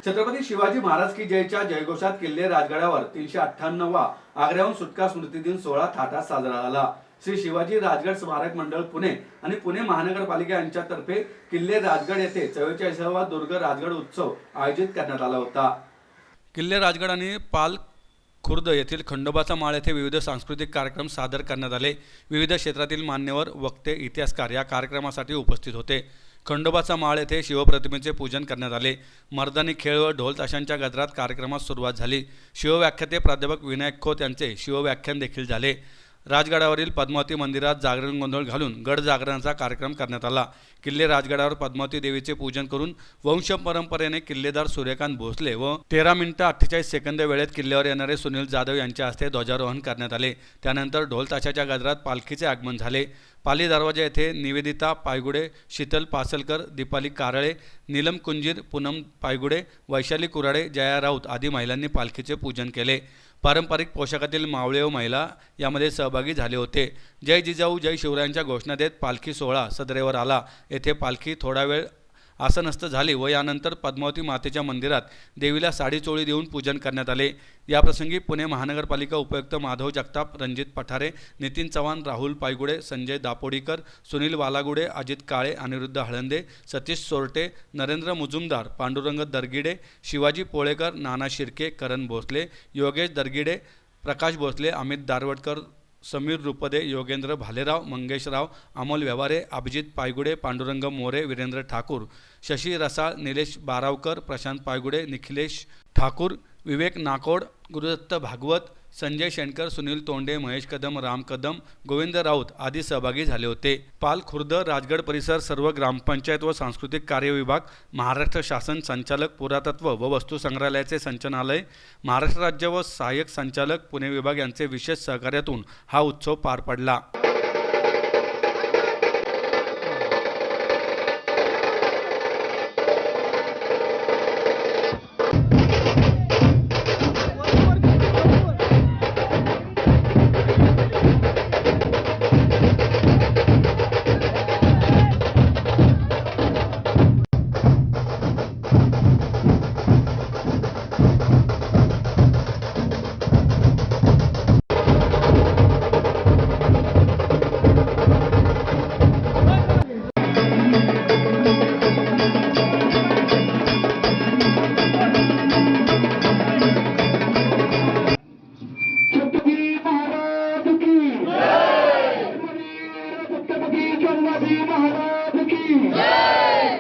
छत्रपती शिवाजी महाराज की जयच्या जयघोषात किल्ले राजगडावर 398वा आग्र्याहून सुटका स्मृती दिन सोहळा थाटात साजरा झाला। श्री शिवाजी राजगड स्मारक मंडळ पुणे आणि पुणे महानगरपालिका यांच्यातर्फे किल्ले राजगड येथे 44वा दुर्ग राजगड उत्सव आयोजित करण्यात आला होता। किल्ले राजगड आणि पाल खुर्द येथील खंडोबाचा माळ येथे विविध सांस्कृतिक कार्यक्रम सादर करण्यात आले। विविध क्षेत्रातील मान्यवर, वक्ते, इतिहासकार या कार्यक्रमासाठी उपस्थित होते। खंडोबाचा माळ येथे शिवप्रतिमेचे पूजन करण्यात आले। मर्दानी खेळ व ढोल ताशांच्या गजरात कार्यक्रमास सुरुवात झाली। शिवव्याख्याते प्राध्यापक विनायक खोत यांचे शिवव्याख्यान देखील झाले। राजगडावरील पद्मावती मंदिरात जागरण गोंधळ घालून गड जागरणाचा कार्यक्रम करण्यात आला। किल्ले राजगडावर पद्मावती देवीचे पूजन करून वंश परंपरेने किल्लेदार सूर्यकांत भोसले व 13 मिनिटे 48 सेकंद वेळेत किल्ल्यावर येणारे सुनील जाधव यांच्या हस्ते ध्वजारोहण करण्यात आले। त्यानंतर ढोल ताशाच्या गजरात पालखीचे आगमन झाले। पाली दरवाजा येथे निवेदिता पायगुडे, शीतल पासलकर, दीपाली कारळे, नीलम कुंजीर, पूनम पायगुडे, वैशाली कुराडे, जया राऊत आदी महिलांनी पालखीचे पूजन केले। पारंपरिक पोशाखातील मावळे व महिला यामध्ये सहभागी झाले होते। जय जिजाऊ जय शिवरायांच्या घोषणा देत पालखी सोहळा सदरेवर आला। येथे पालखी थोडा वेळ आसनस्थ झाली व यानंतर पद्मावती मातेच्या मंदिरात देवीला साडी चोळी देऊन पूजन करण्यात आले। याप्रसंगी पुणे महानगरपालिका उपायुक्त माधव जगताप, रणजित पठारे, नितीन चव्हाण, राहुल पायगुडे, संजय दापोडीकर, सुनील वालागुडे, अजित काळे, अनिरुद्ध हळंदे, सतीश सोरटे, नरेंद्र मुजुमदार, पांडुरंग दरगिडे, शिवाजी पोळेकर, नाना शिर्के, करण भोसले, योगेश दरगिडे, प्रकाश भोसले, अमित दारवटकर, समीर रुपदे, योगेंद्र भालेराव, मंगेशराव, अमोल व्यवहारे, अभिजित पायगुडे, पांडुरंग मोरे, वीरेंद्र ठाकूर, शशी रसाळ, निलेश बारावकर, प्रशांत पायगुडे, निखिलेश ठाकूर, विवेक नाकोड, गुरुदत्त भागवत, संजय शेणकर, सुनील तोंडे, महेश कदम, राम कदम, गोविंद राऊत आदी सहभागी झाले होते। पाल खुर्द राजगड परिसर सर्व ग्रामपंचायत व सांस्कृतिक कार्य विभाग, महाराष्ट्र शासन संचालक, पुरातत्व व वस्तू संग्रहालयाचे संचालनालय, महाराष्ट्र राज्य व सहाय्यक संचालक पुणे विभाग यांचे विशेष सहकार्यातून हा उत्सव पार पडला। महाराज की